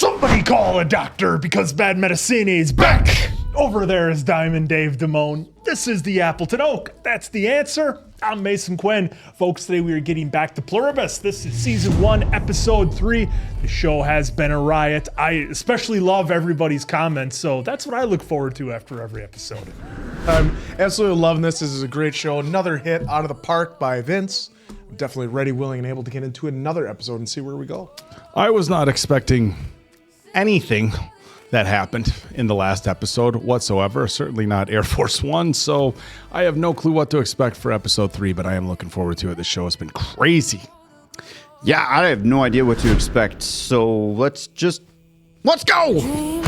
Somebody call a doctor because Bad Medicine is back. Over there is Diamond Dave Damone. This is the Appleton Oak. That's the answer. I'm Mason Quinn. Folks, today we are getting back to Pluribus. This is season 1, episode 3. The show has been a riot. I especially love everybody's comments, so that's what I look forward to after every episode. I'm absolutely loving this. This is a great show. Another hit out of the park by Vince. Definitely ready, willing, and able to get into another episode and see where we go. I was not expecting anything that happened in the last episode whatsoever. Certainly not Air Force One, so I have no clue what to expect for episode 3, but I am looking forward to it. The show has been crazy. Yeah, I have no idea what to expect, so let's go!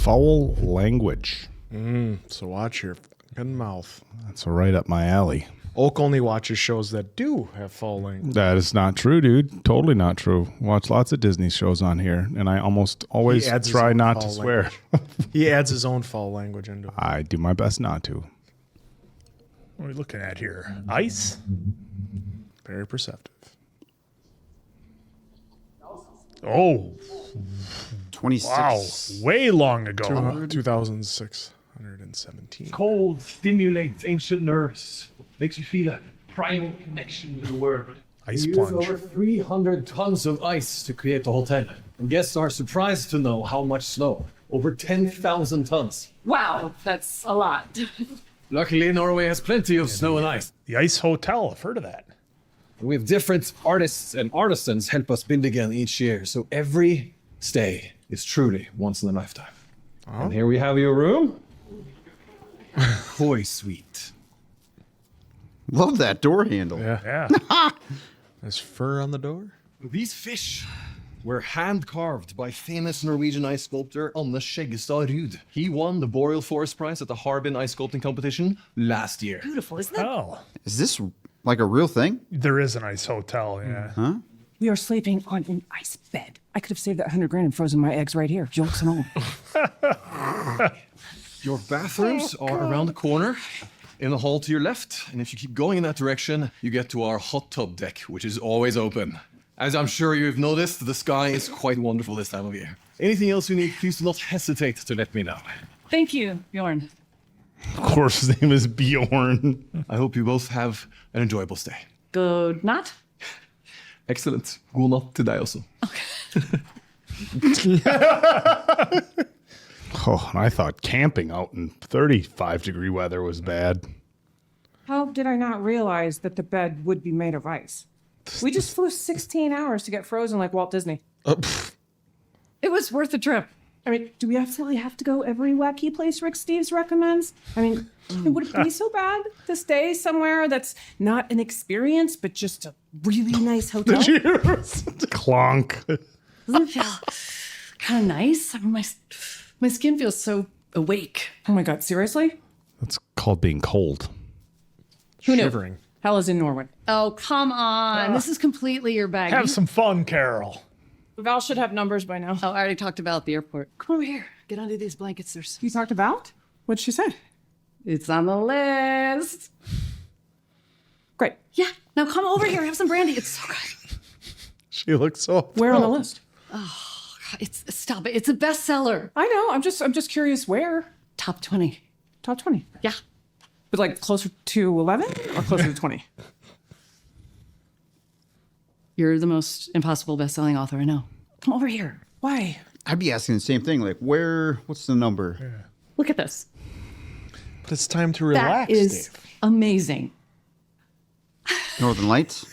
Foul language. So watch your fucking mouth. That's right up my alley. Oak only watches shows that do have foul language. That is not true, dude. Totally not true. Watch lots of Disney shows on here, and I almost always try not to swear. He adds his own foul language into it. I do my best not to. What are we looking at here? Ice? Very perceptive. Oh, 26. wow. Way long ago. 2,617. Cold stimulates ancient nerves, makes you feel a primal connection with the world. Ice We plunge. use over 300 tons of ice to create the hotel. And guests are surprised to know how much snow. Over 10,000 tons. Wow, that's a lot. Luckily, Norway has plenty of snow and ice. The Ice Hotel. I've heard of that. We have different artists and artisans help us build again each year, so every stay is truly once in a lifetime. And here we have your room. Koi suite. Love that door handle. Yeah. Yeah. There's fur on the door. These fish were hand-carved by famous Norwegian ice sculptor Anne Skjeggestad Ruud. He won the Boreal Forest Prize at the Harbin Ice Sculpting Competition last year. Beautiful, isn't it? Oh, Is this like a real thing? there is an Ice Hotel, yeah. We are sleeping on an ice bed. I could have saved that 100 grand and frozen my eggs right here. Jokes and all. Your bathrooms are around the corner in the hall to your left. And if you keep going in that direction, you get to our hot tub deck, which is always open. As I'm sure you've noticed, the sky is quite wonderful this time of year. Anything else you need, please do not hesitate to let me know. Thank you, Bjorn. Of course, his name is Bjorn. I hope you both have an enjoyable stay. Good night. Excellent. God natt til deg også. Oh, and I thought camping out in 35-degree weather was bad. How did I not realize that the bed would be made of ice? We just flew 16 hours to get frozen like Walt Disney. It was worth the trip. I mean, do we absolutely have to go every wacky place Rick Steves recommends? I mean, would it be so bad to stay somewhere that's not an experience, but just a really nice hotel? Clonk. Doesn't it feel kind of nice? I mean, my skin feels so awake. Oh my God, seriously? That's called being cold. Who knew? Shivering. Hell is in Norway. Oh, come on. This is completely your bag. Have some fun, Carol. Val should have numbers by now. Oh, I already talked about the airport. Come over here. Get under these blankets. You talked about? What'd she say? It's on the list. Great. Yeah. Now come over here. Have some brandy. It's so good. She looks so... Where on the list? Stop it. It's a bestseller. I know. I'm just curious where. Top 20. Top 20. Yeah. But like closer to 11 or closer to 20? You're the most impossible best-selling author I know. Come over here. Why? I'd be asking the same thing, like, what's the number? Look at this. But it's time to That relax, is Dave. amazing. Northern Lights?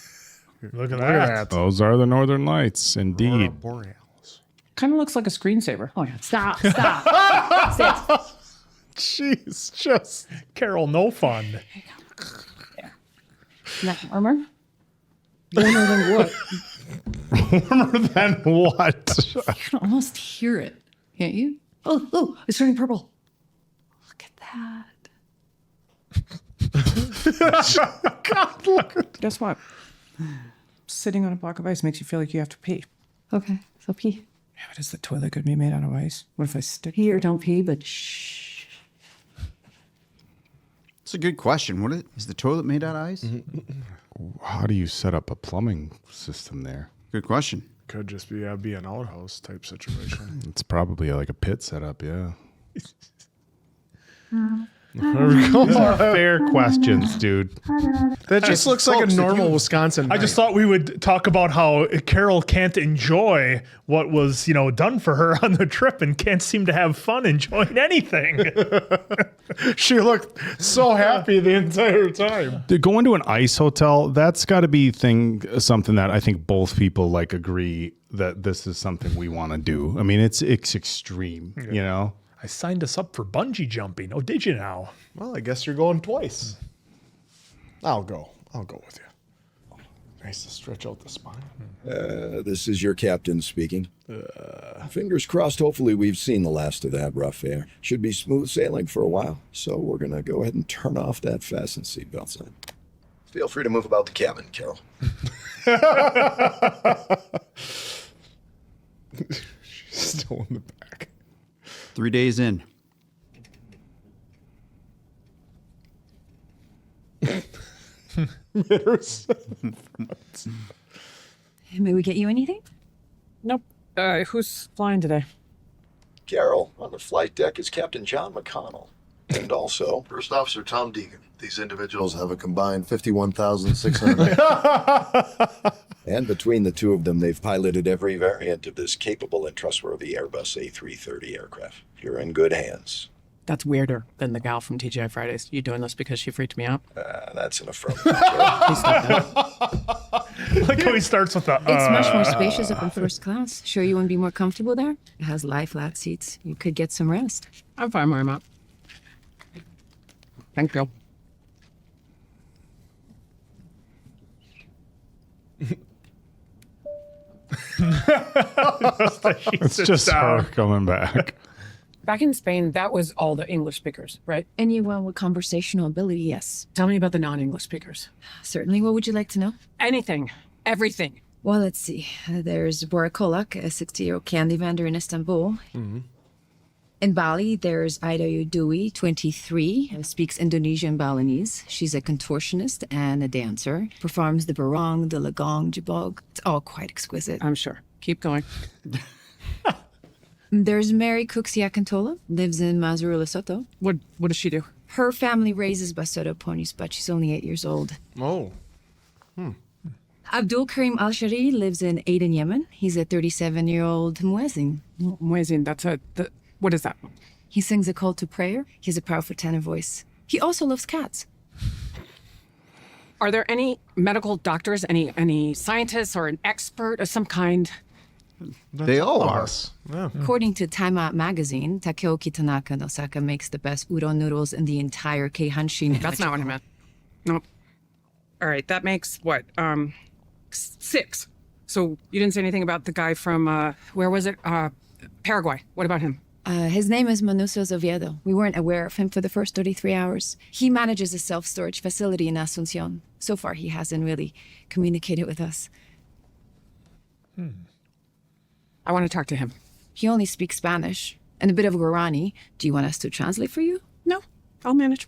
Look at that. Those are the Northern Lights, indeed. Borealis. Kind of looks like a screensaver. Oh, yeah. Stop. Sit. Jeez, just... Carol, no fun. Isn't that warmer? Warmer than what? Warmer than what? You can almost hear it. Can't you? Oh, it's turning purple. Look at that. God, look. Guess what? Sitting on a block of ice makes you feel like you have to pee. Okay, so pee. Yeah, but is the toilet going to be made out of ice? What if I stick? Here, don't pee, but shh. It's a good question. What is the toilet made out of ice? How do you set up a plumbing system there? Good question. Could just be an outhouse type situation. It's probably like a pit setup, yeah. These are fair questions, dude. That just looks like a folks, if normal you- Wisconsin. I just thought we would talk about how Carol can't enjoy what was, done for her on the trip and can't seem to have fun enjoying anything. she looked so happy the entire time. Dude, going to an ice hotel, that's got to be something that I think both people like agree that this is something we want to do. I mean, it's extreme, you know? I signed us up for bungee jumping. Oh, did you now? Well, I guess you're going twice. I'll go with you. Nice to stretch out the spine. This is your captain speaking. Fingers crossed, hopefully we've seen the last of that rough air. Should be smooth sailing for a while, so we're going to go ahead and turn off that fasten seatbelt sign. Feel free to move about the cabin, Carol. She's still in the back. 3 days in. May we get you anything? Nope. Who's flying today? Carol, on the flight deck is Captain John McConnell. And also, First Officer Tom Deegan. These individuals have a combined 51,600. and between the two of them, they've piloted every variant of this capable and trustworthy Airbus A330 aircraft. You're in good hands. That's weirder than the gal from TGI Fridays. You doing this because she freaked me out? That's an affirmative. Carol. Like how he starts with the. It's much more spacious up in first class. Sure you wouldn't be more comfortable there? It has lie flat seats. You could get some rest. I'm fine where I'm at. Thank you. It's just her coming back. Back in Spain, that was all the English speakers, right? Anyone with conversational ability, yes. Tell me about the non-English speakers. Certainly. What would you like to know? Anything. Everything. Well, let's see. There's Bora Kolak, a 60-year-old candy vendor in Istanbul. Mm-hmm. In Bali, there's Ida Dewey, 23, who speaks Indonesian Balinese. She's a contortionist and a dancer. Performs the barong, the lagong, jibog. It's all quite exquisite. I'm sure. Keep going. There's Mary Cuxiacantola, lives in Mazuru, Lesotho. What does she do? Her family raises Basoto ponies, but she's only 8 years old. Oh. Abdul Karim Al-Shari lives in Aden, Yemen. He's a 37-year-old muezzin. Muezzin, what is that? He sings a call to prayer. He has a powerful tenor voice. He also loves cats. Are there any medical doctors, any scientists or an expert of some kind? They all are. Yeah. According to Time Out magazine, Takeoki Tanaka in Osaka makes the best udon noodles in the entire Keihanshin. That's not what I meant. Nope. All right, that makes what? 6. So you didn't say anything about the guy from, where was it? Paraguay. What about him? His name is Manucio Oviedo. We weren't aware of him for the first 33 hours. He manages a self-storage facility in Asuncion. So far, he hasn't really communicated with us. I want to talk to him. He only speaks Spanish and a bit of Guarani. Do you want us to translate for you? No, I'll manage.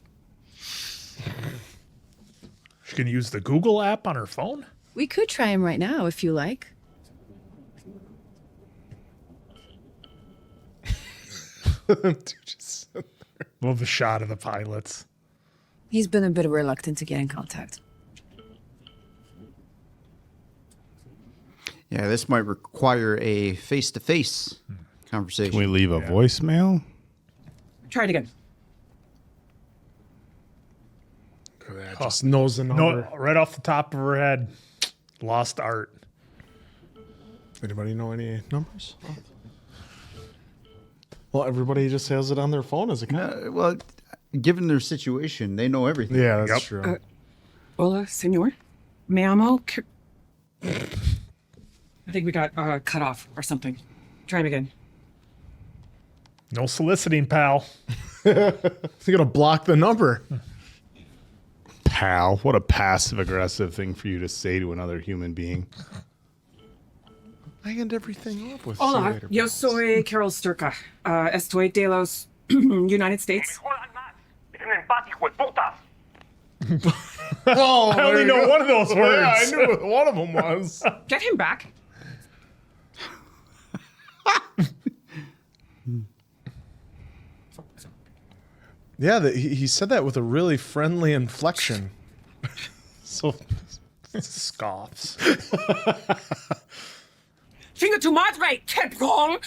She can use the Google app on her phone? We could try him right now if you like. Love the shot of the pilots. He's been a bit reluctant to get in contact. Yeah, this might require a face-to-face conversation. Can we leave a voicemail? Try it again. Just knows the number. No, right off the top of her head. Lost art. Anybody know any numbers? Well, everybody just has it on their phone as a Well, given their situation, they know everything. Yeah, that's true. Hola, senor. Me amo. I think we got cut off or something. Try him again. No soliciting, pal. You're gonna block the number. Pal, what a passive-aggressive thing for you to say to another human being. I end everything off with. Hola, yo soy Carol Sturka. Estoy de los United States. Oh, I only know one of those words. Yeah, I knew what one of them was. Get him back. Yeah, he said that with a really friendly inflection. So scoffs. Finger to madre, kept wrong.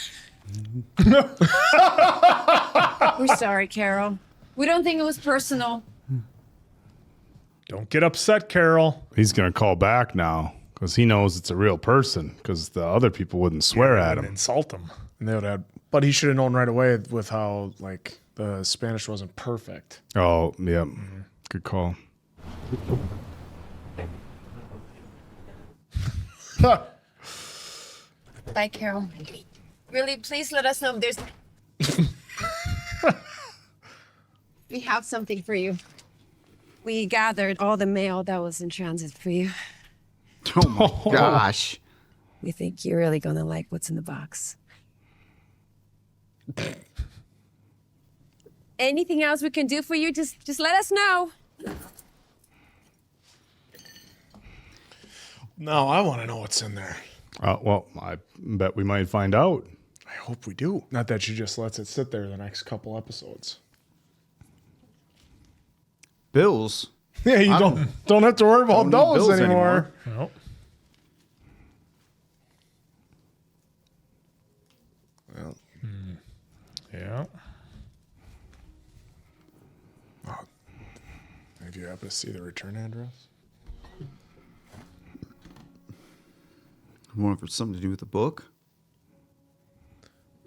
We're sorry, Carol. We don't think it was personal. Don't get upset, Carol. He's going to call back now because he knows it's a real person because the other people wouldn't swear at him. Insult him. And they would have, but he should have known right away with how like the Spanish wasn't perfect. Oh, yeah. Good call. Bye, Carol. Really, please let us know if there's... We have something for you. We gathered all the mail that was in transit for you. Oh my gosh. We think you're really gonna like what's in the box. Anything else we can do for you, just let us know. No, I want to know what's in there. Well, I bet we might find out. I hope we do. Not that she just lets it sit there the next couple episodes. Bills? Yeah, you don't have to worry about need those bills anymore. Nope. Well, Yeah. if you happen to see the return address. I wonder if it's something to do with the book.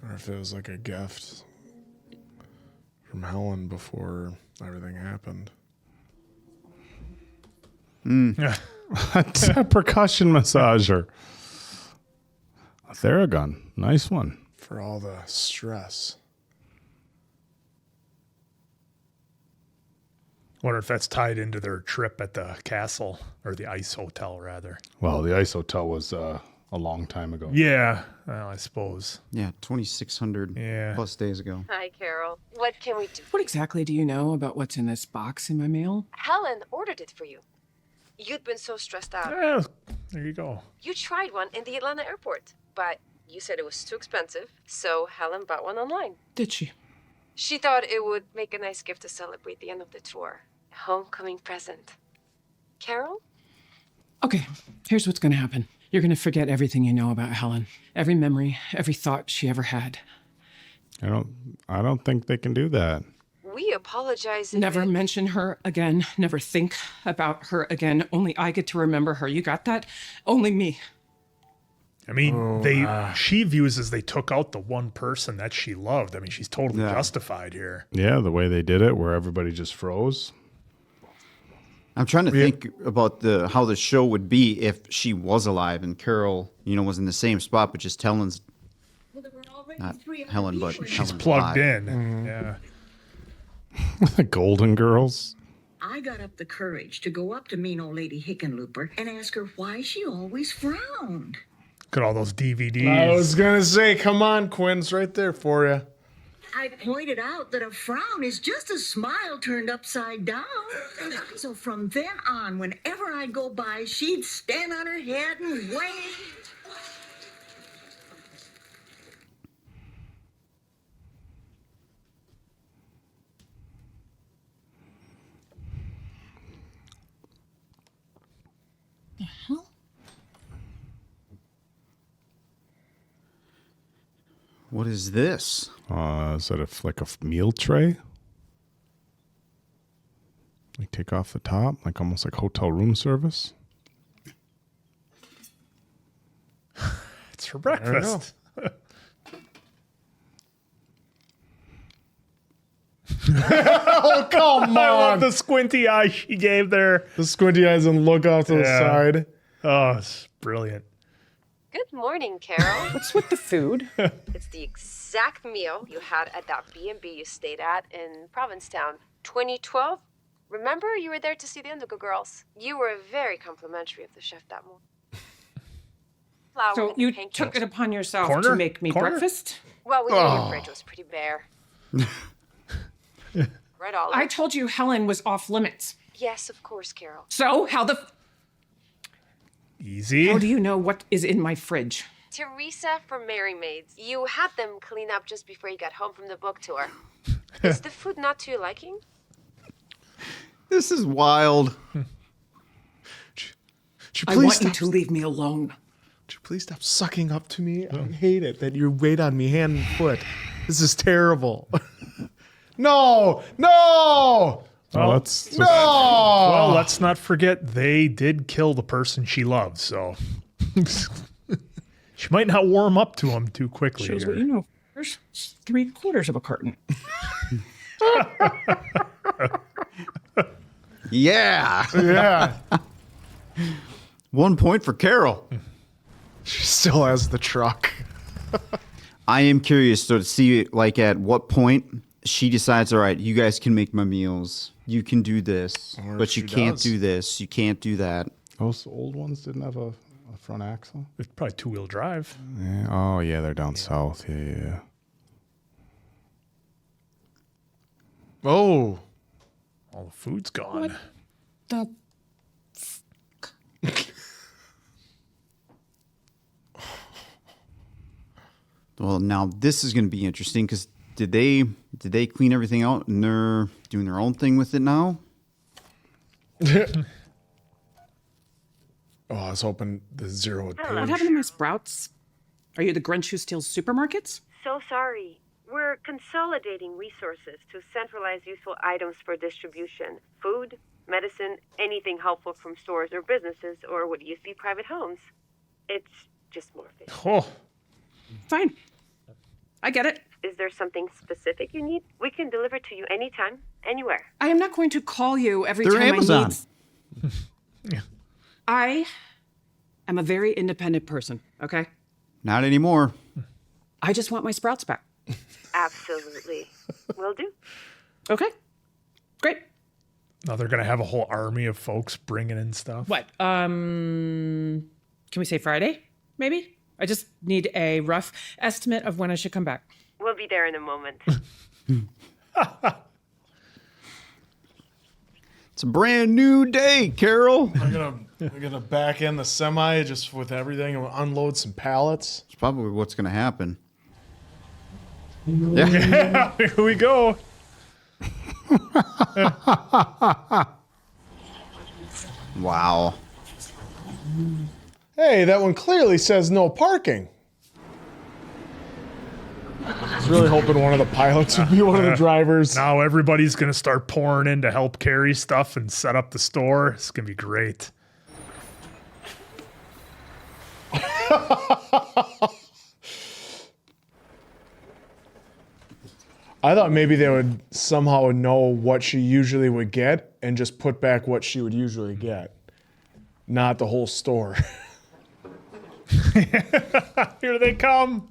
Or if it was like a gift from Helen before everything happened. That's a percussion massager. A Theragun. Nice one. For all the stress. Wonder if that's tied into their trip at the castle or the ice hotel, rather. Well, the ice hotel was a long time ago. Yeah, well, I suppose. Yeah, 2,600 plus days ago. Hi, Carol. What can we do? What exactly do you know about what's in this box in my mail? Helen ordered it for you. You'd been so stressed out. Yeah, there you go. You tried one in the Atlanta airport, but you said it was too expensive, so Helen bought one online. Did she? She thought it would make a nice gift to celebrate the end of the tour. A homecoming present. Carol? Okay, here's what's gonna happen. You're gonna forget everything you know about Helen. Every memory, every thought she ever had. I don't think they can do that. We apologize. Never mention her again. Never think about her again. Only I get to remember her. You got that? Only me. I mean, she views as they took out the one person that she loved. I mean, she's totally justified here. Yeah, the way they did it, where everybody just froze. I'm trying to think about how the show would be if she was alive and Carol, was in the same spot, but just Helen's not Helen, but She's Helen's plugged alive. in. Yeah. The Golden Girls. I got up the courage to go up to mean old Lady Hickenlooper and ask her why she always frowned. Look at all those DVDs. I was going to say, come on, Quinn, it's right there for you. I pointed out that a frown is just a smile turned upside down. So from then on, whenever I'd go by, she'd stand on her head and wave. The hell? What is this? Is that like a meal tray? Like take off the top, like almost like hotel room service. It's for breakfast. Oh, come I love on. the squinty eye she gave there. The squinty eyes and look off to the side. Oh, it's brilliant. Good morning, Carol. What's with the food? It's the exact meal you had at that B&B you stayed at in Provincetown. 2012? Remember, you were there to see the Indigo Girls. You were very complimentary of the chef that morning. flour So and you pancakes. took it upon yourself Corner? to make me Corner? breakfast? Well, we knew your fridge was pretty bare. Right, Olive? I told you Helen was off limits. Yes, of course, Carol. So how Easy. how do you know what is in my fridge? Teresa from Merry Maids. You had them clean up just before you got home from the book tour. Is the food not to your liking? This is wild. I want you to leave me alone. Would you please stop sucking up to me? I hate it that you wait on me hand and foot. This is terrible. No! Well, let's No! Well, let's not forget they did kill the person she loves, so she might not warm up to him too quickly. Shows here. what you know. There's 3/4 of a carton. Yeah. Yeah. 1 point for Carol. She still has the truck. I am curious though to see like at what point she decides, all right, you guys can make my meals. You can do this, Or but you she can't does. do this. You can't do that. Those old ones didn't have a front axle. It's probably 2-wheel drive. Yeah. Oh yeah, they're down south. Yeah. Oh. All the food's gone. The Well, now this is going to be interesting because did they clean everything out and they're doing their own thing with it now? Oh, I was hoping the zero would What page. happened to my sprouts? Are you the Grinch who steals supermarkets? So sorry. We're consolidating resources to centralize useful items for distribution. Food, medicine, anything helpful from stores or businesses or what used to be private homes. It's just more efficient. Oh, Fine. I get it. Is there something specific you need? We can deliver to you anytime, anywhere. I am not going to call you every They're time Amazon. I need. I am a very independent person, okay? Not anymore. I just want my sprouts back. Absolutely. Will do. Okay. Great. now they're gonna have a whole army of folks bringing in stuff. What? Can we say Friday? Maybe? I just need a rough estimate of when I should come back. We'll be there in a moment. It's a brand new day, Carol. We're gonna back in the semi just with everything and unload some pallets. It's probably what's going to happen. Yeah, here we go. Wow. Hey, that one clearly says no parking. I was really hoping one of the pilots would be one of the drivers. Now everybody's gonna start pouring in to help carry stuff and set up the store. It's gonna be great. I thought maybe they would somehow know what she usually would get and just put back what she would usually get, not the whole store. Here they come.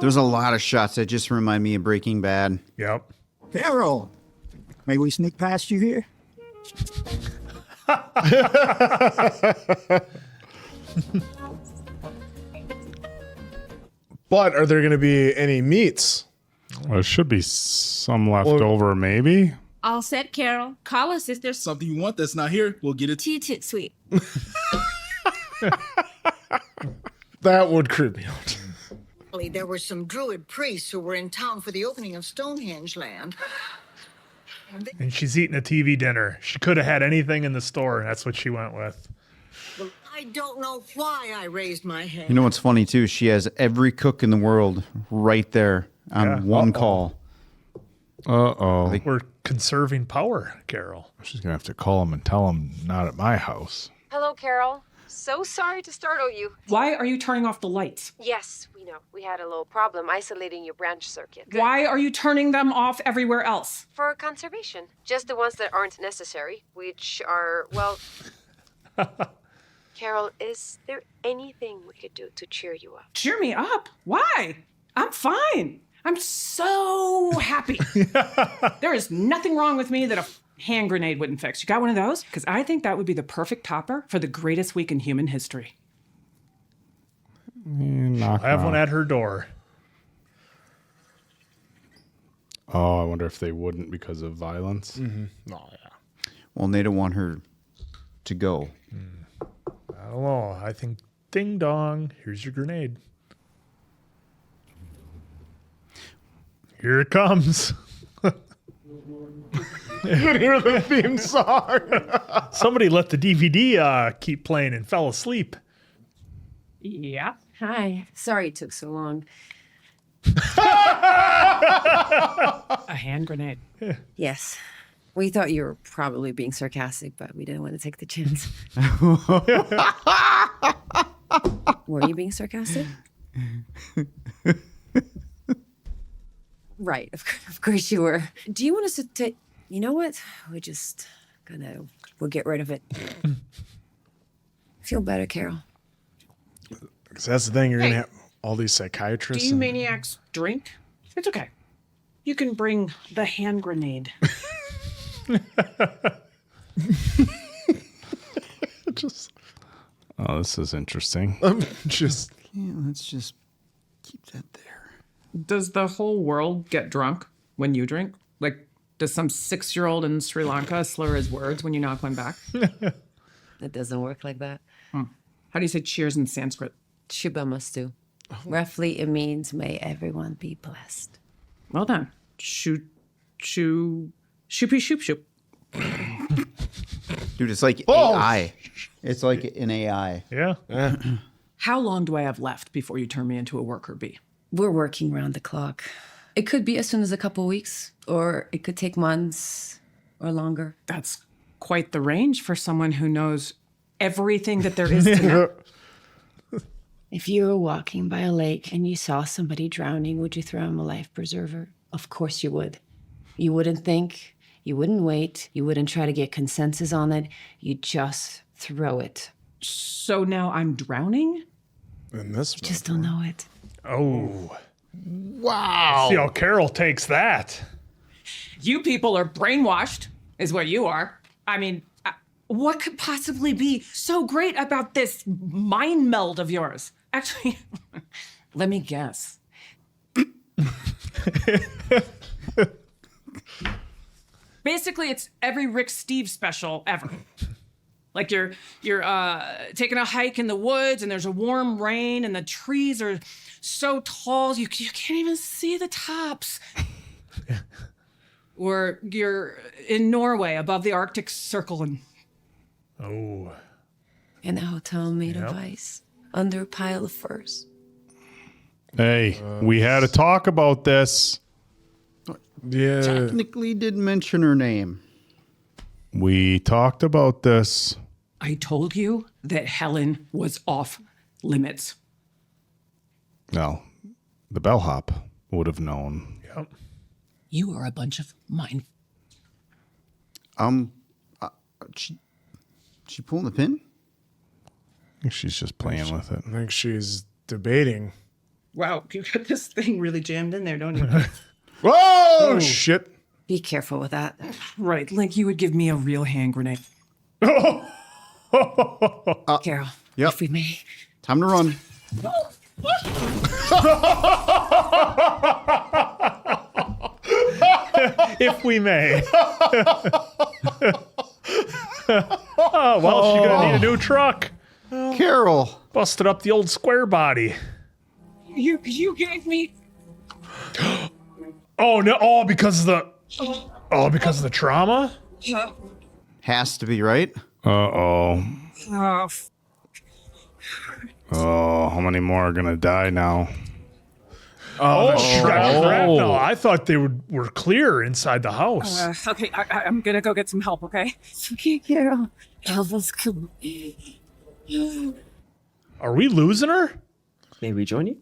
There's a lot of shots that just remind me of Breaking Bad. Yep. Carol, may we sneak past you here? But are there going to be any meats? Well, there should be some left over, maybe. All set, Carol. Call us if there's something you want that's not here. We'll get it. Tit sweet. That would creep me out. There were some druid priests who were in town for the opening of Stonehenge land. And she's eating a TV dinner. She could have had anything in the store, and that's what she went with. Well, I don't know why I raised my hand. You know what's funny, too? She has every cook in the world right there on one call. Uh-oh. We're conserving power, Carol. She's going to have to call him and tell him not at my house. Hello, Carol. So sorry to startle you. Why are you turning off the lights? Yes, we know. We had a little problem isolating your branch circuit. Why are you turning them off everywhere else? For conservation. Just the ones that aren't necessary, which are, well... Carol, is there anything we could do to cheer you up? Cheer me up? Why? I'm fine. I'm so happy. There is nothing wrong with me that a hand grenade wouldn't fix. You got one of those? Because I think that would be the perfect topper for the greatest week in human history. I have one at her door. Oh, I wonder if they wouldn't because of violence. Mm-hmm. Oh, yeah. Well, they don't want her to go. I don't know. I think ding dong. Here's your grenade. Here it comes. You can hear the theme song. Somebody let the DVD keep playing and fell asleep. Yeah. Hi. Sorry it took so long. A hand grenade. Yes. We thought you were probably being sarcastic, but we didn't want to take the chance. Were you being sarcastic? Right. Of course you were. Do you want us to take... You know what? We'll get rid of it. Feel better, Carol. Because that's the thing. You're going to have all these psychiatrists. Do you maniacs drink? It's okay. You can bring the hand grenade. Oh, this is interesting. Yeah, let's just keep that there. Does the whole world get drunk when you drink? Like, does some 6-year-old in Sri Lanka slur his words when you knock one back? It doesn't work like that. How do you say cheers in Sanskrit? Shubhamastu. Roughly, it means may everyone be blessed. Well done. Shoopy shoop shoop. Dude, it's like AI. It's like an AI. Yeah. How long do I have left before you turn me into a worker bee? We're working round the clock. It could be as soon as a couple weeks, or it could take months or longer. That's quite the range for someone who knows everything that there is to know. If you were walking by a lake and you saw somebody drowning, would you throw him a life preserver? Of course you would. You wouldn't think, you wouldn't wait, you wouldn't try to get consensus on it. You'd just throw it. So now I'm drowning? And this You just don't know it. Oh. Wow. See how Carol takes that. You people are brainwashed, is what you are. I mean, what could possibly be so great about this mind meld of yours? Actually, let me guess. Basically, it's every Rick Steve special ever. Like you're taking a hike in the woods and there's a warm rain and the trees are so tall you can't even see the tops. Or you're in Norway above the Arctic Circle and... Oh. In a hotel made of ice, under a pile of furs. Hey, we had a talk about this. Yeah. Technically didn't mention her name. We talked about this. I told you that Helen was off limits. No, the bellhop would have known. Yep. You are a bunch of mind... She pulling the pin? I think she's just playing with it. I think she's debating. Wow, you got this thing really jammed in there, don't you? Whoa! Shit. Be careful with that. Right, like you would give me a real hand grenade. Carol, Yep. if we may. Time to run. If we may. Oh, well, she's gonna need a new truck. Carol. Busted up the old square body. You gave me... Oh, no. Oh, because of the trauma? Has to be, right? Uh-oh. Oh, Oh, how many more are gonna die now? Oh, shrapnel. I thought they were clear inside the house. okay, I'm gonna go get some help, okay? Okay, Carol. Help us come. Are we losing her? May we join you?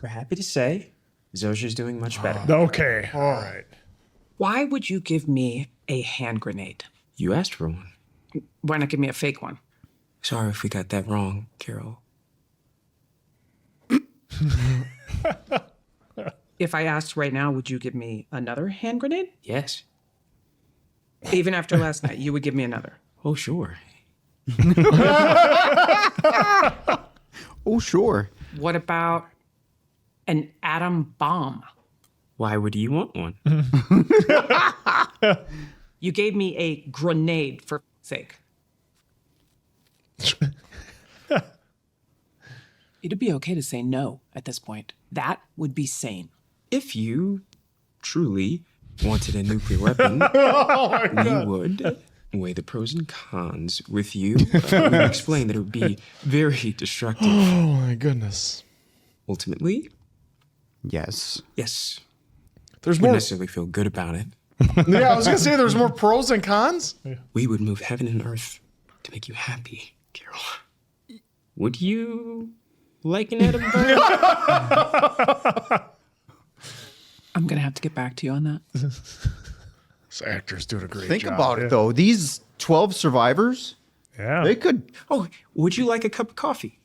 We're happy to say Zosha's doing much better. Okay, all right. Why would you give me a hand grenade? You asked for one. Why not give me a fake one? Sorry if we got that wrong, Carol. If I asked right now, would you give me another hand grenade? Yes, Even after last night, you would give me another. Oh, sure. Oh, sure. What about an atom bomb? Why would you want one? You gave me a grenade for sake. It'd be okay to say no at this point. That would be sane. If you truly wanted a nuclear weapon, we would weigh the pros and cons with you. We would explain that it would be very destructive. Oh my goodness. Ultimately, Yes. yes. There's Wouldn't more. necessarily feel good about it. Yeah, I was gonna say there's more pros and cons. We would move heaven and earth to make you happy, Carol. Would you like an atom bomb? I'm going to have to get back to you on that. This actor's doing a great Think job. about it, though. These 12 survivors, Yeah. they could. Oh, would you like a cup of coffee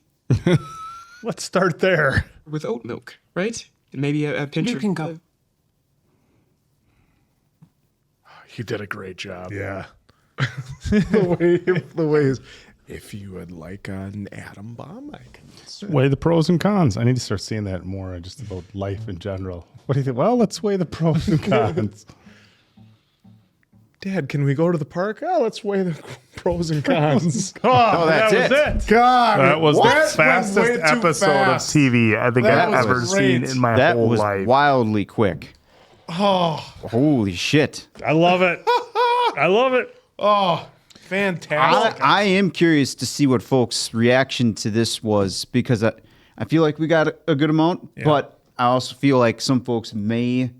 Let's start there. with oat milk, right? And maybe a pinch You of... can go. He did a great job. Yeah. the way is, if you would like an atom bomb, I can. Weigh the pros and cons. I need to start seeing that more just about life in general. What do you think? Well, let's weigh the pros and cons. Dad, can we go to the park? Oh, let's weigh the pros and cons. Oh, that's that was it. it. God, That was what? the Went fastest way too episode fast. of TV I think That I've was ever great. seen in my That whole was life. wildly quick. Oh, Holy shit. I love it. I love it. oh, fantastic. I am curious to see what folks' reaction to this was because I feel like we got a good amount, but I also feel like some folks may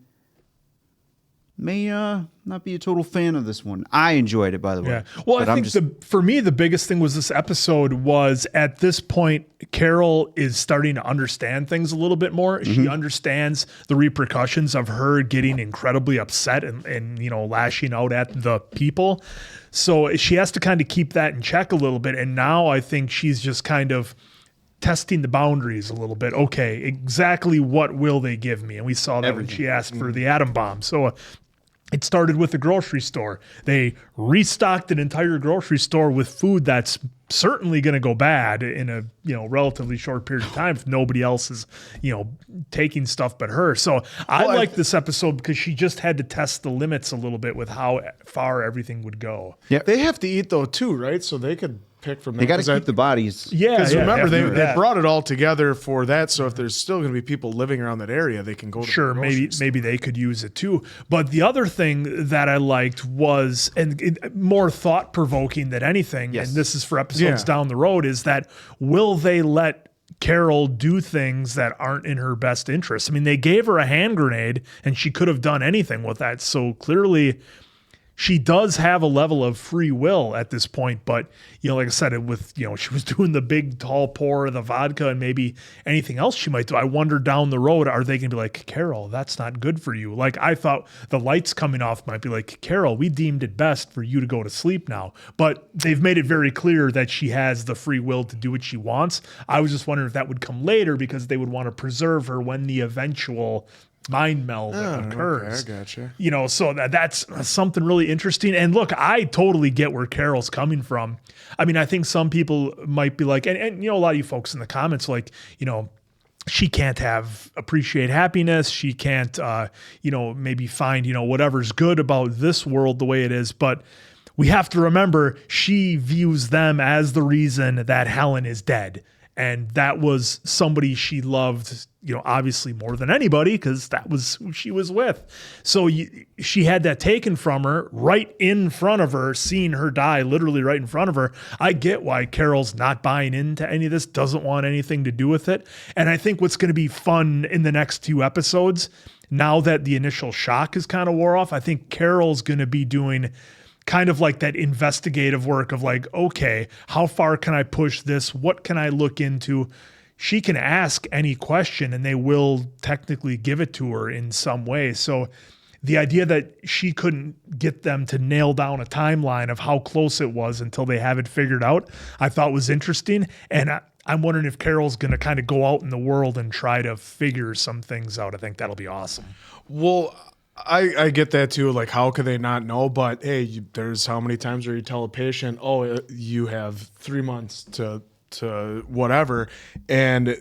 not be a total fan of this one. I enjoyed it, by the way. Yeah. Well, But I I'm think for me, the biggest thing was this episode was at this point, Carol is starting to understand things a little bit more. She understands the repercussions of her getting incredibly upset and lashing out at the people. So she has to kind of keep that in check a little bit. And now I think she's just kind of testing the boundaries a little bit. Okay, exactly what will they give me? And we saw that when she asked for the atom bomb. So it started with the grocery store. They restocked an entire grocery store with food that's certainly going to go bad in a relatively short period of time if nobody else is taking stuff but her. So I like this episode because she just had to test the limits a little bit with how far everything would go. Yeah. They have to eat though too, right? So they could pick from that. They got to keep the bodies. Yeah, Because remember, they that. brought it all together for that. So if there's still going to be people living around that area, they can go to Sure, the grocery store. maybe they could use it too. But the other thing that I liked was, more thought provoking than anything, and this is for episodes down the road, is that will they let Carol do things that aren't in her best interest? I mean, they gave her a hand grenade, and she could have done anything with that. So clearly, she does have a level of free will at this point, but like I said, she was doing the big tall pour of the vodka and maybe anything else she might do. I wonder down the road, are they going to be like, Carol, that's not good for you? Like I thought the lights coming off might be like, Carol, we deemed it best for you to go to sleep now. But they've made it very clear that she has the free will to do what she wants. I was just wondering if that would come later because they would want to preserve her when the eventual mind meld occurs. Okay, I gotcha. So that's something really interesting. And look, I totally get where Carol's coming from. I mean, I think some people might be like, and a lot of you folks in the comments, like, she can't appreciate happiness. She can't, maybe find, whatever's good about this world the way it is. But we have to remember she views them as the reason that Helen is dead. And that was somebody she loved, obviously more than anybody because that was who she was with. So she had that taken from her right in front of her, seeing her die literally right in front of her. I get why Carol's not buying into any of this, doesn't want anything to do with it. And I think what's going to be fun in the next 2 episodes, now that the initial shock is kind of wore off, I think Carol's going to be doing kind of like that investigative work of like, okay, how far can I push this? What can I look into? She can ask any question and they will technically give it to her in some way. So the idea that she couldn't get them to nail down a timeline of how close it was until they have it figured out, I thought was interesting. And I'm wondering if Carol's going to kind of go out in the world and try to figure some things out. I think that'll be awesome. Well, I get that too. Like, how could they not know? But hey, there's how many times where you tell a patient, oh, you have 3 months to whatever, and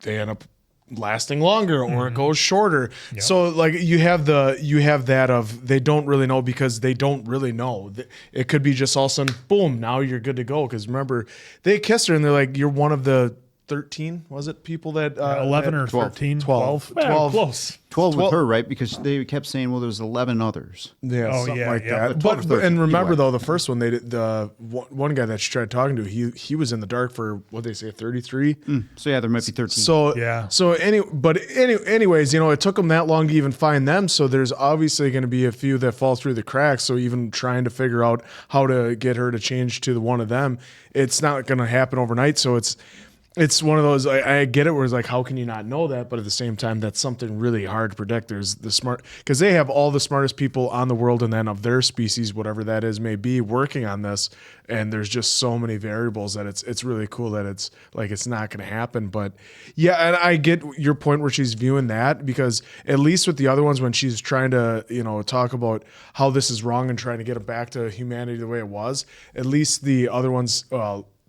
they end up lasting longer or it goes shorter. Yep. So like you have that of they don't really know because they don't really know. It could be just all of a sudden, boom, now you're good to go. Because remember, they kissed her and they're like, you're one of the 13, was it, people that 11 or 13, 12. 12. Close. 12 with her, right? Because they kept saying, well, there was 11 others. Yeah, Oh, something yeah, like yeah. that. 12 or 13. And remember Either way. though, the first one, the one guy that she tried talking to, he was in the dark for what they say 33. So yeah, there might be 13. So Yeah. So anyways, you know, it took them that long to even find them. So there's obviously going to be a few that fall through the cracks. So even trying to figure out how to get her to change to the one of them, it's not going to happen overnight. So it's one of those, I get it, where it's like, how can you not know that? But at the same time, that's something really hard to predict. There's the smart, because they have all the smartest people on the world and then of their species, whatever that is, may be working on this. And there's just so many variables that it's really cool that it's like, it's not going to happen. But yeah, and I get your point where she's viewing that, because at least with the other ones, when she's trying to, you know, talk about how this is wrong and trying to get it back to humanity the way it was, at least the other ones,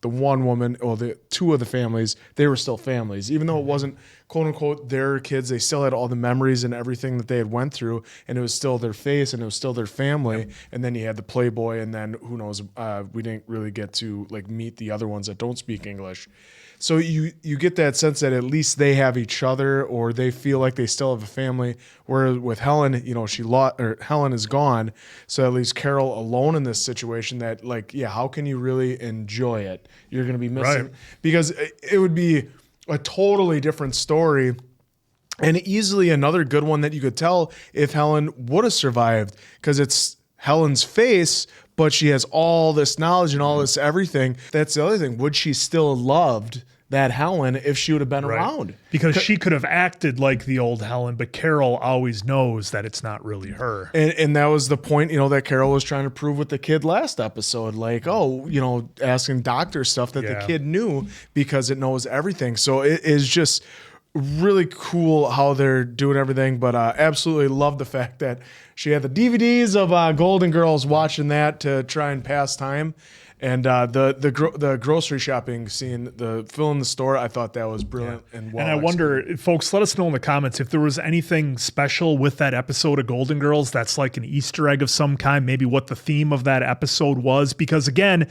the one woman or the two of the families, they were still families. Even though it wasn't, quote unquote, their kids, they still had all the memories and everything that they had went through, and it was still their face and it was still their family. Yep. And then you had the Playboy, and then who knows, we didn't really get to like meet the other ones that don't speak English. So you get that sense that at least they have each other, or they feel like they still have a family. Whereas with Helen, you know, Helen is gone. So at least Carol alone in this situation, that like, yeah, how can you really enjoy it? You're going to be missing, Right. because it would be a totally different story. And easily another good one that you could tell if Helen would have survived, because it's Helen's face, but she has all this knowledge and all this everything. That's the other thing. Would she still have loved that Helen if she would have been around? Because she could have acted like the old Helen, but Carol always knows that it's not really her. And that was the point, you know, that Carol was trying to prove with the kid last episode. Like, oh, you know, asking doctor stuff that the kid knew because it knows everything. So it is just really cool how they're doing everything. But absolutely love the fact that she had the DVDs of Golden Girls, watching that to try and pass time. And the grocery shopping scene, the fill in the store, I thought that was brilliant and well. And I wonder, folks, let us know in the comments if there was anything special with that episode of Golden Girls that's like an Easter egg of some kind, maybe what the theme of that episode was. Because again,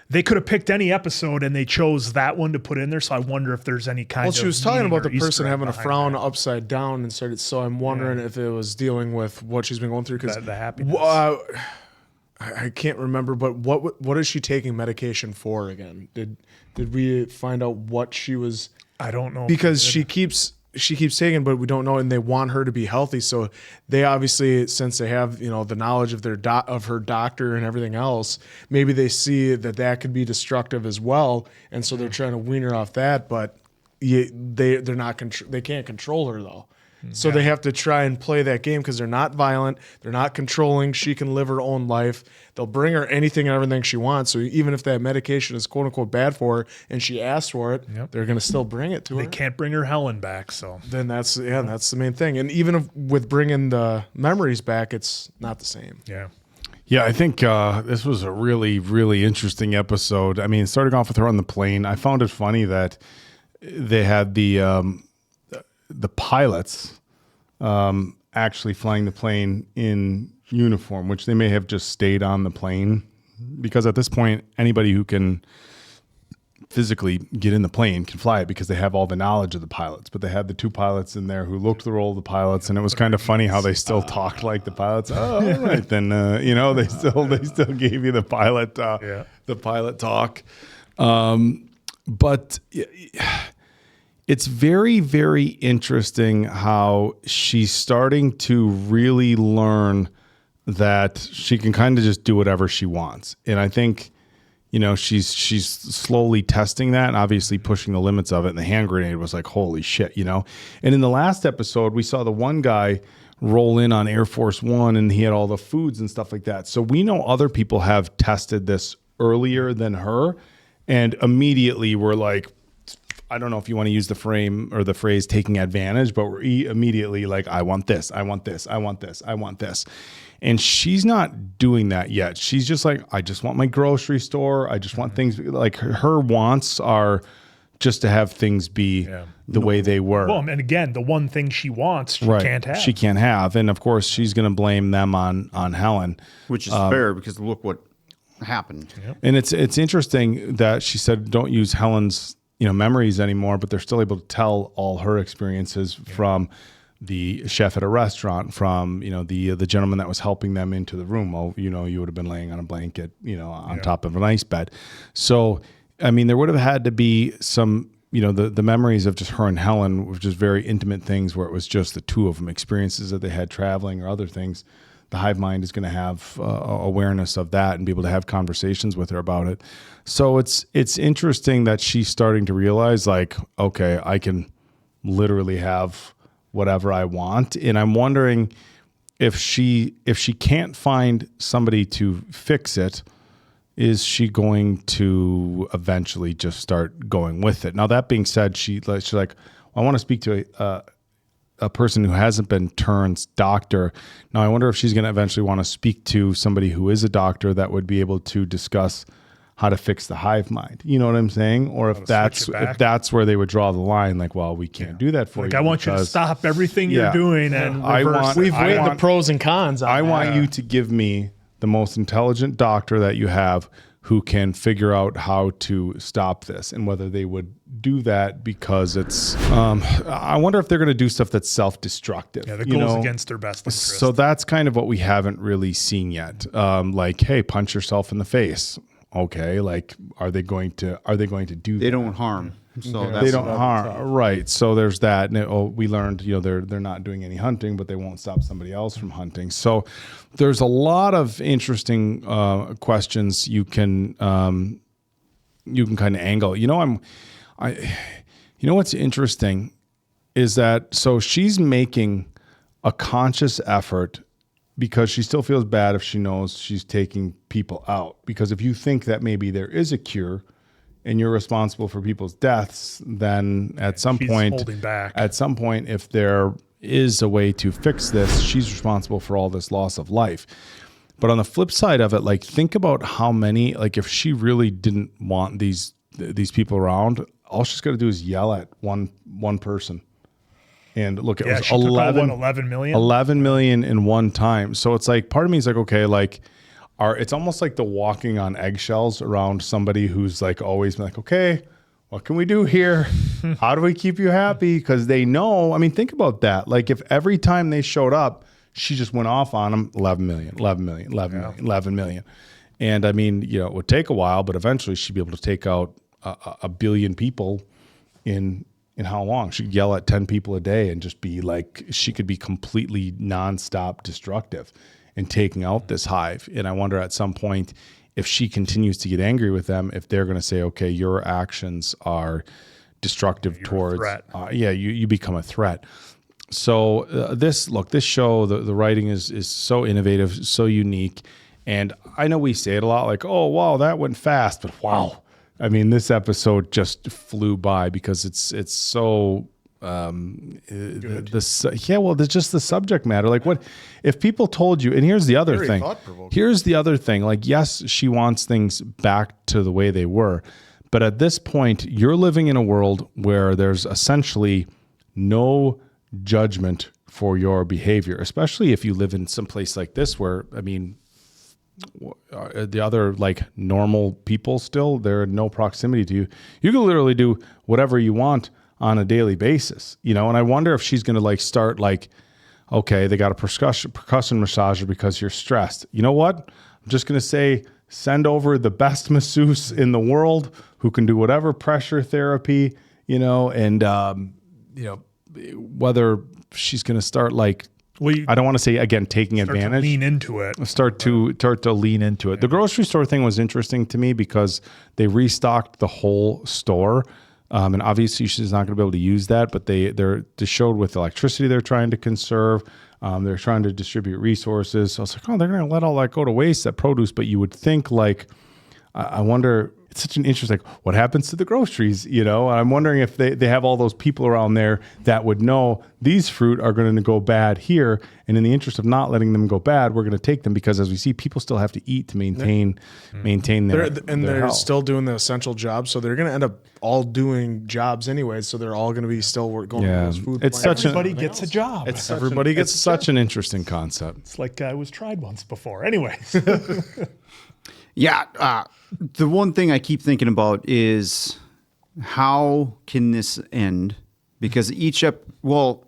they could have picked any episode and they chose that one to put in there. So I wonder if there's any kind of. Well, she was talking about the Easter person egg having a behind frown upside down and started. So I'm wondering if it was dealing with what she's been going through. Because the happiness. I can't remember, but what is she taking medication for again? Did we find out what she was? I don't know. Because she keeps taking, but we don't know, and they want her to be healthy. So they obviously, since they have, you know, the knowledge of of her doctor and everything else, maybe they see that could be destructive as well, and so they're trying to wean her off that. But they're not they can't control her though. So they have to try and play that game because they're not violent. They're not controlling. She can live her own life. They'll bring her anything and everything she wants. So even if that medication is quote unquote bad for her and she asks for it, they're going to still bring it to her. They can't bring her Helen back. So then that's the main thing. And even with bringing the memories back, it's not the same. Yeah. Yeah, I think this was a really, really interesting episode. I mean, starting off with her on the plane, I found it funny that they had the pilots actually flying the plane in uniform, which they may have just stayed on the plane, because at this point, anybody who can physically get in the plane can fly it because they have all the knowledge of the pilots. But they had the two pilots in there who looked the role of the pilots, and it was kind of funny how they still talked like the pilots. Oh, all right, then you know, they still gave you the pilot talk. But it's very, very interesting how she's starting to really learn that she can kind of just do whatever she wants. And I think, you know, she's slowly testing that and obviously pushing the limits of it. And the hand grenade was like, holy shit, you know? And in the last episode, we saw the one guy roll in on Air Force One and he had all the foods and stuff like that. So we know other people have tested this earlier than her and immediately were like, I don't know if you want to use the frame or the phrase taking advantage, but we're immediately like, I want this, I want this, I want this, I want this. And she's not doing that yet. She's just like, I just want my grocery store. I just want things like her wants are just to have things be the way they were. Well, and again, the one thing she wants, she can't have. She can't have. And of course, she's going to blame them on Helen. Which is fair because look what happened. And it's interesting that she said, don't use Helen's memories anymore, but they're still able to tell all her experiences from the chef at a restaurant, from the gentleman that was helping them into the room. Oh, you would have been laying on a blanket, on top of an ice bed. So, I mean, there would have had to be some, the memories of just her and Helen, which is very intimate things where it was just the two of them, experiences that they had traveling or other things. The hive mind is going to have awareness of that and be able to have conversations with her about it. So it's interesting that she's starting to realize, like, okay, I can literally have whatever I want. And I'm wondering if she can't find somebody to fix it, is she going to eventually just start going with it? Now, that being said, she's like, I want to speak to a person who hasn't been Turn's doctor. Now, I wonder if she's going to eventually want to speak to somebody who is a doctor that would be able to discuss how to fix the hive mind. You know what I'm saying? Or if that's where they would draw the line, like, well, we can't do that for you. I want you to stop everything you're doing and reverse. We've weighed the pros and cons. I want you to give me the most intelligent doctor that you have who can figure out how to stop this, and whether they would do that because it's, I wonder if they're going to do stuff that's self-destructive. Yeah, that goes against their best interest. So that's kind of what we haven't really seen yet. Like, hey, punch yourself in the face. Okay, like, are they going to do that? They don't harm. So they don't harm, right? So there's that. And we learned, they're not doing any hunting, but they won't stop somebody else from hunting. So there's a lot of interesting questions you can kind of angle. What's interesting is that so she's making a conscious effort because she still feels bad if she knows she's taking people out. Because if you think that maybe there is a cure and you're responsible for people's deaths, then at some point, if there is a way to fix this, she's responsible for all this loss of life. But on the flip side of it, like, think about how many, like, if she really didn't want these people around, all she's got to do is yell at one person. And look, it was 11 million? 11 million in one time. So it's like, part of me is like, okay, like, it's almost like the walking on eggshells around somebody who's like always been like, okay, what can we do here? How do we keep you happy? Because they know, I mean, think about that. Like, if every time they showed up, she just went off on them, 11 million. And I mean, it would take a while, but eventually she'd be able to take out a billion people in how long? She'd yell at 10 people a day and just be like, she could be completely nonstop destructive and taking out this hive. And I wonder at some point, if she continues to get angry with them, if they're going to say, okay, your actions are destructive towards, you become a threat. So this show, the writing is so innovative, so unique. And I know we say it a lot, like, oh, wow, that went fast, but wow. I mean, this episode just flew by because it's so there's just the subject matter. Like, what if people told you, and here's the other thing. Like, yes, she wants things back to the way they were, but at this point, you're living in a world where there's essentially no judgment for your behavior, especially if you live in some place like this where, I mean, the other like normal people still, they're in no proximity to you. You can literally do whatever you want on a daily basis, and I wonder if she's going to like start like, okay, they got a percussion massager because you're stressed. You know what? I'm just going to say, send over the best masseuse in the world who can do whatever pressure therapy, and whether she's going to start like, I don't want to say, again, taking advantage. Lean into it. Start to lean into it. Yeah. The grocery store thing was interesting to me because they restocked the whole store. And obviously she's not going to be able to use that, but they showed with electricity they're trying to conserve. They're trying to distribute resources. So I was like, oh, they're going to let all that go to waste, that produce. But you would think like, I wonder it's such an interesting, like, what happens to the groceries, you know? I'm wondering if they have all those people around there that would know these fruit are going to go bad here. And in the interest of not letting them go bad, we're going to take them because, as we see, people still have to eat to maintain their they're health. still doing the essential jobs. So they're going to end up all doing jobs anyways. So they're all going to be still going to those food It's plants. such Everybody gets a job. Everybody gets such an interesting concept. It's like I was tried once before. Anyways. Yeah. The one thing I keep thinking about is how can this end? Because each episode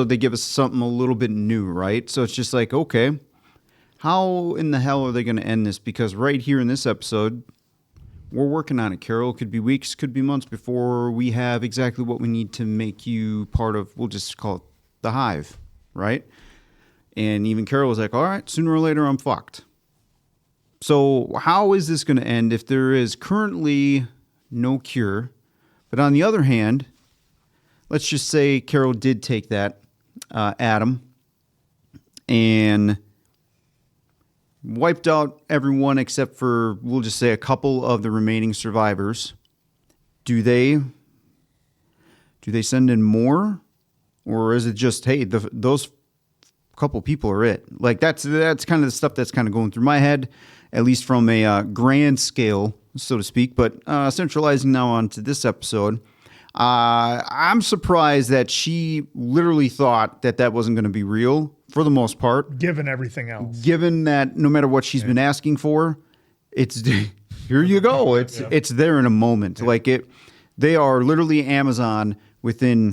they give us something a little bit new, right? So it's just like, okay, how in the hell are they going to end this? Because right here in this episode, we're working on it, Carol. It could be weeks, could be months before we have exactly what we need to make you part of, we'll just call it the hive, right? And even Carol was like, all right, sooner or later I'm fucked. So how is this going to end if there is currently no cure? But on the other hand, let's just say Carol did take that atom and wiped out everyone except for, we'll just say, a couple of the remaining survivors. Do they send in more? Or is it just, hey, those couple people are it? Like, that's kind of the stuff that's kind of going through my head, at least from a grand scale, so to speak. But centralizing now onto this episode, I'm surprised that she literally thought that wasn't going to be real for the most part. Given everything else. Given that no matter what she's been asking for, it's here you go. It's there in a moment. Yeah. Like they are literally Amazon within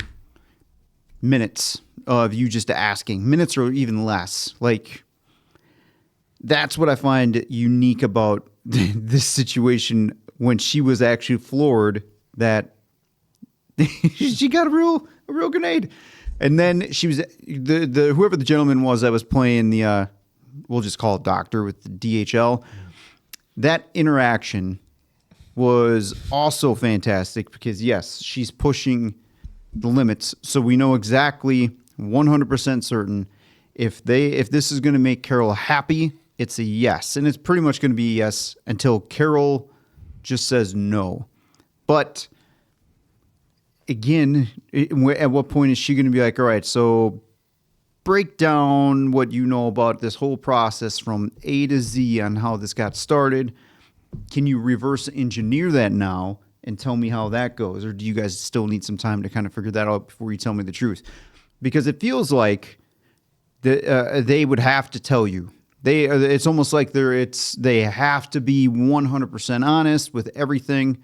minutes of you just asking, minutes or even less. Like, that's what I find unique about this situation when she was actually floored that she got a real grenade. And then she was the whoever the gentleman was that was playing the we'll just call it doctor with the DHL. That interaction was also fantastic because yes, she's pushing the limits. So we know exactly 100% certain if this is going to make Carol happy, it's a yes. And it's pretty much going to be a yes until Carol just says no. But again, at what point is she going to be like, all right, so break down what you know about this whole process from A to Z on how this got started. Can you reverse engineer that now and tell me how that goes? Or do you guys still need some time to kind of figure that out before you tell me the truth? Because it feels like they would have to tell you. It's almost like they have to be 100% honest with everything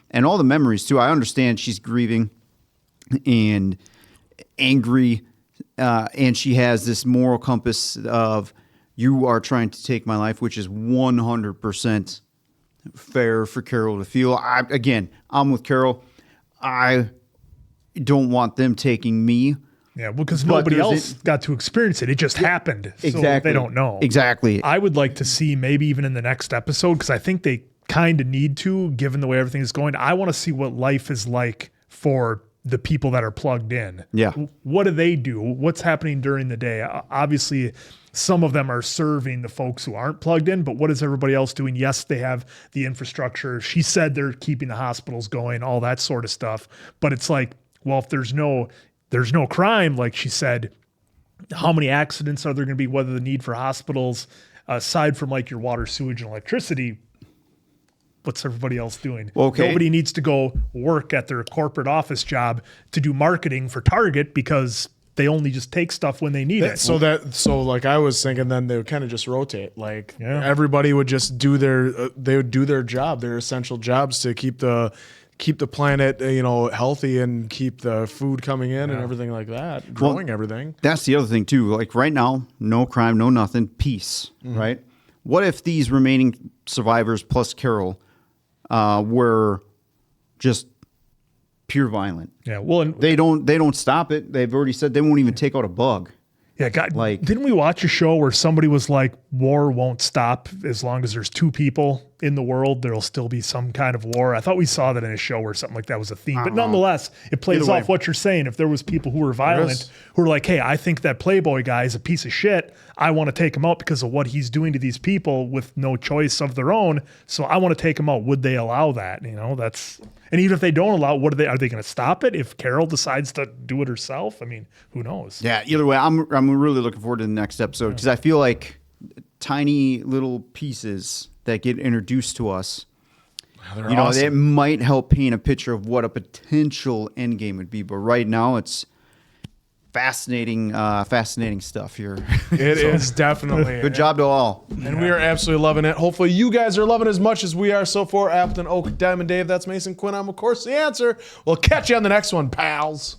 and all the memories too. I understand she's grieving and angry, and she has this moral compass of you are trying to take my life, which is 100% fair for Carol to feel. I'm with Carol. I don't want them taking me. Yeah, because nobody else got to experience it. It just happened. Exactly. So they don't know. Exactly. I would like to see maybe even in the next episode, because I think they kind of need to, given the way everything is going. I want to see what life is like for the people that are plugged in. Yeah. What do they do? What's happening during the day? Obviously, some of them are serving the folks who aren't plugged in, but what is everybody else doing? Yes, they have the infrastructure. She said they're keeping the hospitals going, all that sort of stuff. But it's like, well, if there's no crime, like she said, how many accidents are there going to be? Whether the need for hospitals, aside from like your water, sewage, and electricity, what's everybody else doing? Okay. Nobody needs to go work at their corporate office job to do marketing for Target because they only just take stuff when they need it. So like I was thinking, then they would kind of just rotate. Like everybody would just do their job, their essential jobs to keep the planet, healthy and keep the food coming in and everything like that, growing everything. That's the other thing too. Like right now, no crime, no nothing, peace, right? What if these remaining survivors plus Carol were just pure violent? Yeah, well, and they don't stop it. They've already said they won't even take out a bug. Yeah, God, didn't we watch a show where somebody was like, war won't stop as long as there's two people in the world, there'll still be some kind of war. I thought we saw that in a show where something like that was a theme. But nonetheless, it plays Either way. off what you're saying. If there was people who were violent, who were like, hey, I think that Playboy guy is a piece of shit. I want to take him out because of what he's doing to these people with no choice of their own. So I want to take him out. Would they allow that? You know, that's... And even if they don't allow, are they going to stop it if Carol decides to do it herself? I mean, who knows? Yeah, either way, I'm really looking forward to the next episode because I feel like tiny little pieces that get introduced to us, They're you know, awesome. it might help paint a picture of what a potential end game would be. But right now, it's fascinating stuff here. It is definitely. Good job to all. And we are absolutely loving it. Hopefully you guys are loving it as much as we are so far. Appleton, Oak, Diamond Dave, that's Mason Quinn. I'm, of course, the answer. We'll catch you on the next one, pals.